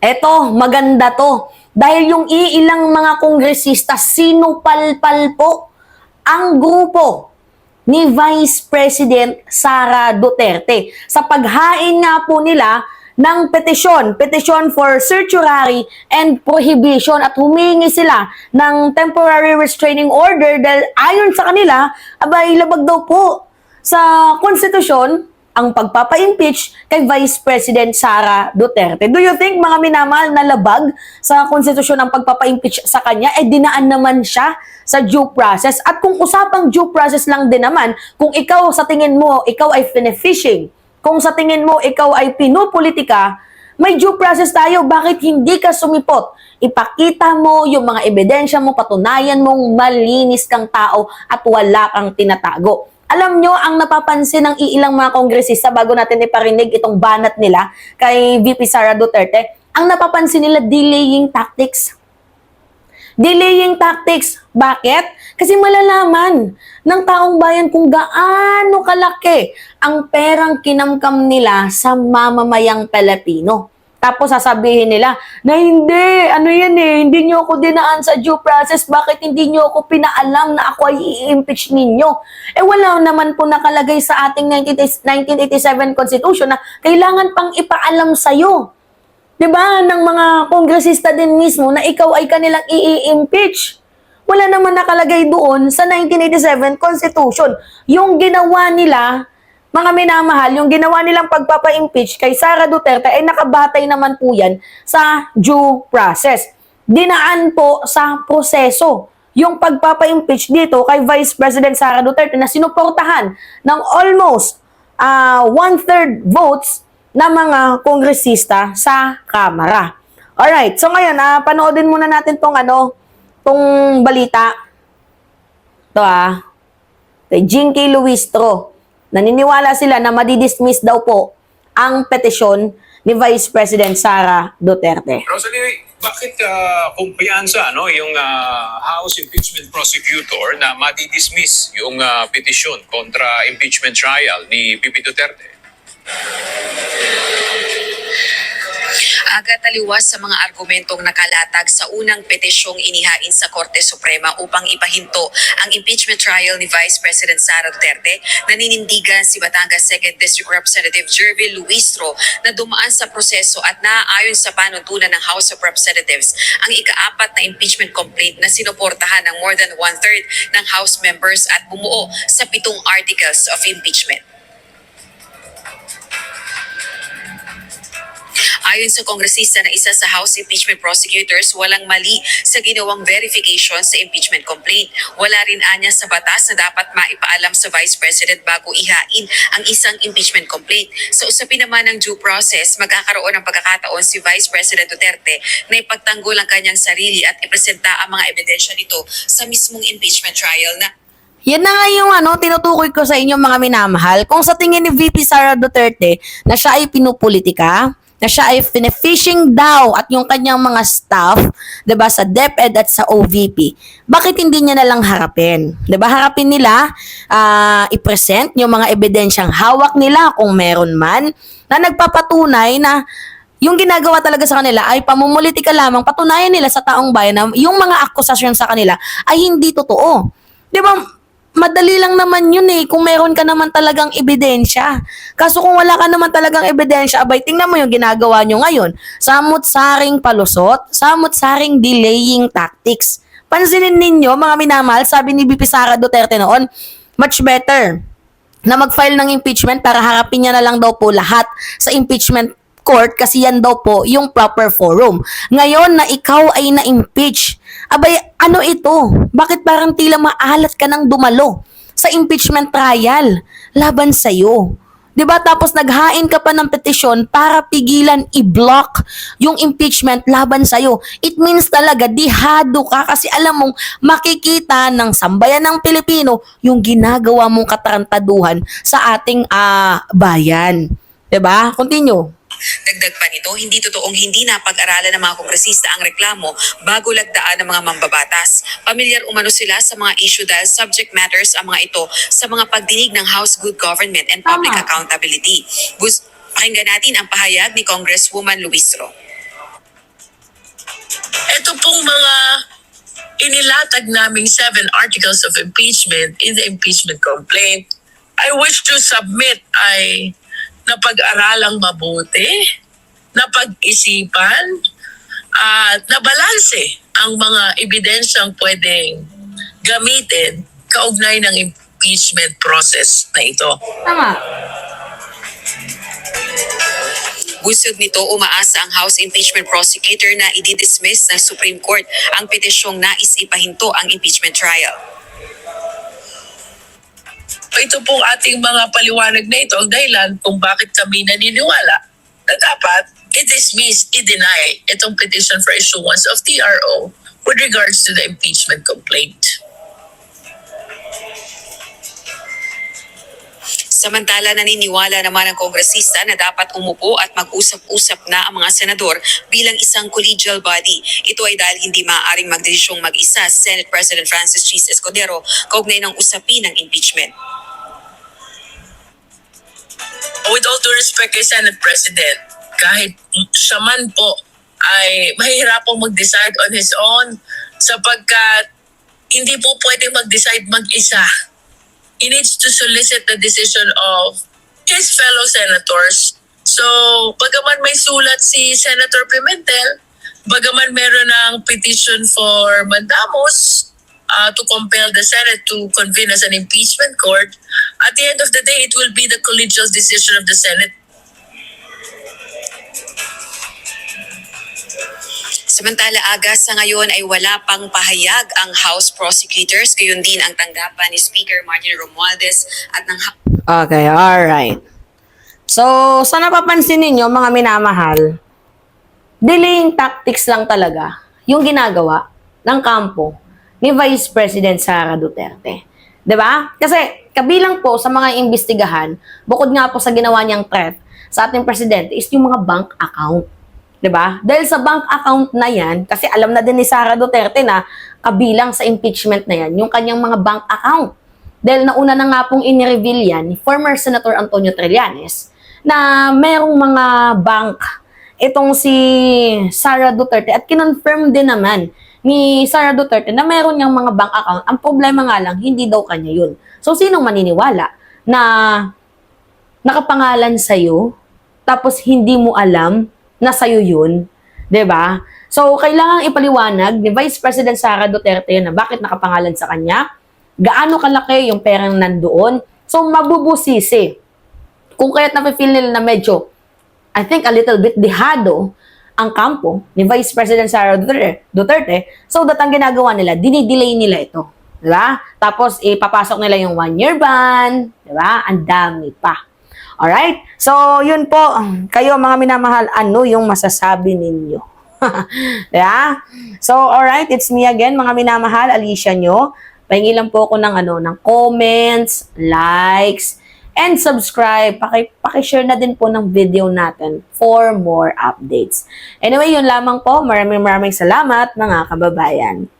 Eto, maganda to. Dahil yung iilang mga kongresista, sinupalpal po ang grupo ni Vice President Sara Duterte sa paghain nga po nila ng petisyon for certiorari and prohibition at humingi sila ng temporary restraining order dahil ayon sa kanila, abay labag daw po sa konstitusyon ang pagpapa-impeach kay Vice President Sara Duterte. Do you think, mga minamahal, na labag sa konstitusyon ang pagpapa-impeach sa kanya? Eh, dinaan naman siya sa due process. At kung usapang due process lang din naman, kung ikaw sa tingin mo, ikaw ay fishing, kung sa tingin mo, ikaw ay pinupolitika, may due process tayo. Bakit hindi ka sumipot? Ipakita mo yung mga ebidensya mo, patunayan mong malinis kang tao at wala kang tinatago. Alam nyo, ang napapansin ng iilang mga kongresista bago natin iparinig itong banat nila kay VP Sara Duterte, ang napapansin nila, delaying tactics. Delaying tactics. Bakit? Kasi malalaman ng taong bayan kung gaano kalaki ang perang kinamkam nila sa mamamayang Pilipino. Tapos sasabihin nila na hindi, hindi nyo ako dinaan sa due process, bakit hindi nyo ako pinaalam na ako ay i-impeach ninyo? Eh wala naman po nakalagay sa ating 1987 Constitution na kailangan pang ipaalam sa'yo. Diba? Ng mga kongresista din mismo na ikaw ay kanilang i-impeach. Wala naman nakalagay doon sa 1987 Constitution. Yung ginawa nila, mga minamahal, yung ginawa nilang pagpapa-impeach kay Sara Duterte ay nakabatay naman po yan sa due process. Dinaan po sa proseso yung pagpapa-impeach dito kay Vice President Sara Duterte na sinuportahan ng almost one-third votes na mga kongresista sa Kamara. Alright, so ngayon, panoodin muna natin tong balita. Ito kay Jinky Luistro. Naniniwala sila na madidismiss daw po ang petisyon ni Vice President Sara Duterte. Rosalie, bakit kumpiyansa yung House Impeachment Prosecutor na madidismiss yung petisyon kontra impeachment trial ni VP Duterte? Aga taliwas sa mga argumentong nakalatag sa unang petisyong inihain sa Korte Suprema upang ipahinto ang impeachment trial ni Vice President Sara Duterte, naninindigan si Batangas 2nd District Representative Jervil Luistro na dumaan sa proseso at naaayon sa panuntunan ng House of Representatives ang ika-4 na impeachment complaint na sinuportahan ng more than one-third ng House members at bumuo sa 7 articles of impeachment. Ayon sa kongresista na isa sa House Impeachment Prosecutors, walang mali sa ginawang verification sa impeachment complaint. Wala rin anya sa batas na dapat maipaalam sa Vice President bago ihain ang isang impeachment complaint. Sa usapin naman ng due process, magkakaroon ng pagkakataon si Vice President Duterte na ipagtanggol ang kanyang sarili at ipresenta ang mga ebidensya nito sa mismong impeachment trial na Yan na nga yung tinutukoy ko sa inyo, mga minamahal. Kung sa tingin ni VP Sara Duterte na siya ay pinupolitika, na siya ay fishing daw at yung kanyang mga staff, 'di ba, sa DepEd at sa OVP. Bakit hindi niya na lang harapin? 'Di ba? Harapin nila, i-present yung mga ebidensyang hawak nila kung meron man na nagpapatunay na yung ginagawa talaga sa kanila ay pamumulitika lamang, patunayan nila sa taong bayan na yung mga akusasyon sa kanila ay hindi totoo. 'Di ba? Madali lang naman yun kung meron ka naman talagang ebidensya. Kaso kung wala ka naman talagang ebidensya, abay, tingnan mo yung ginagawa nyo ngayon. Samot-saring palusot, samot-saring delaying tactics. Pansinin ninyo, mga minamahal, sabi ni VP Sara Duterte noon, much better na mag-file ng impeachment para harapin niya na lang daw po lahat sa impeachment court kasi yan daw po yung proper forum. Ngayon na ikaw ay na-impeach, abay, ano ito? Bakit parang tila maalat ka ng dumalo sa impeachment trial laban sa'yo? 'Di ba? Tapos naghain ka pa ng petisyon para pigilan, i-block yung impeachment laban sa'yo. It means talaga, dihado ka kasi alam mong makikita ng sambayan ng Pilipino yung ginagawa mong katarantaduhan sa ating bayan. 'Di ba? Continue. Dagdag pa nito, hindi totoong hindi napag-aralan ng mga kongresista ang reklamo bago lagdaan ng mga mambabatas. Pamilyar umano sila sa mga issue dahil subject matters ang mga ito sa mga pagdinig ng House Good Government and Public Accountability. Pakinggan natin ang pahayag ni Congresswoman Luistro. ilatag naming 7 articles of impeachment in the impeachment complaint, I wish to submit ay napag-aralang mabuti, napag-isipan, at nabalanse ang mga ebidensyang pwedeng gamitin kaugnay ng impeachment process na ito. Tama. Bunsod nito, umaasa ang House Impeachment Prosecutor na i-dismiss ng Supreme Court ang petisyong nais ipahinto ang impeachment trial. Ito pong ating mga paliwanag na ito ang dahilan kung bakit kami naniniwala na dapat i-dismiss, i-deny itong petition for issuance of TRO with regards to the impeachment complaint. Samantala, naniniwala naman ang kongresista na dapat umupo at mag-usap-usap na ang mga senador bilang isang collegial body. Ito ay dahil hindi maaaring magdesisyong mag-isa Senate President Francis Cheese Escudero kaugnay ng usapin ng impeachment. With all due respect kay Senate President, kahit siya man po ay mahihirapang mag-decide on his own sapagkat hindi po pwedeng mag-decide mag-isa. He needs to solicit the decision of his fellow senators. So, bagaman may sulat si Senator Pimentel, bagaman meron ng petition for mandamus to compel the Senate to convene as an impeachment court, at the end of the day, it will be the collegial decision of the Senate. Samantala, sa ngayon ay wala pang pahayag ang House prosecutors, gayon din ang tanggapan ni Speaker Martin Romualdez at ng Okay, alright. So, sa napapansin ninyo, mga minamahal, delaying tactics lang talaga yung ginagawa ng kampo ni Vice President Sara Duterte. 'Di ba? Kasi kabilang po sa mga imbestigahan, bukod nga po sa ginawa niyang threat sa ating presidente is yung mga bank account. 'Di ba? Dahil sa bank account na 'yan, kasi alam na din ni Sara Duterte na kabilang sa impeachment na 'yan, yung kanyang mga bank account. Dahil nauna na nga pong in-reveal yan ni former Senator Antonio Trillanes na merong mga bank itong si Sara Duterte at kinonfirm din naman ni Sara Duterte na meron niyang mga bank account. Ang problema nga lang, hindi daw kanya yun. So, sinong maniniwala na nakapangalan sa'yo tapos hindi mo alam na sa'yo yun? 'Di ba? So, kailangang ipaliwanag ni Vice President Sara Duterte na bakit nakapangalan sa kanya, gaano kalaki yung perang nandoon. So, mabubusisi. Kung kaya't nafe-feel nila na medyo, I think, a little bit dehado ang kampo ni Vice President Sara Duterte, so that ang ginagawa nila, dinidelay nila ito. Diba? Tapos, ipapasok nila yung 1-year ban. Diba? Ang dami pa. Alright? So, yun po. Kayo, mga minamahal, ano yung masasabi ninyo? Diba? So, alright, it's me again, mga minamahal, Alicia nyo. Pahingi lang po ako ng comments, likes, and subscribe. Paki-share na din po ng video natin for more updates. Anyway, yun lamang po. Maraming salamat, mga kababayan.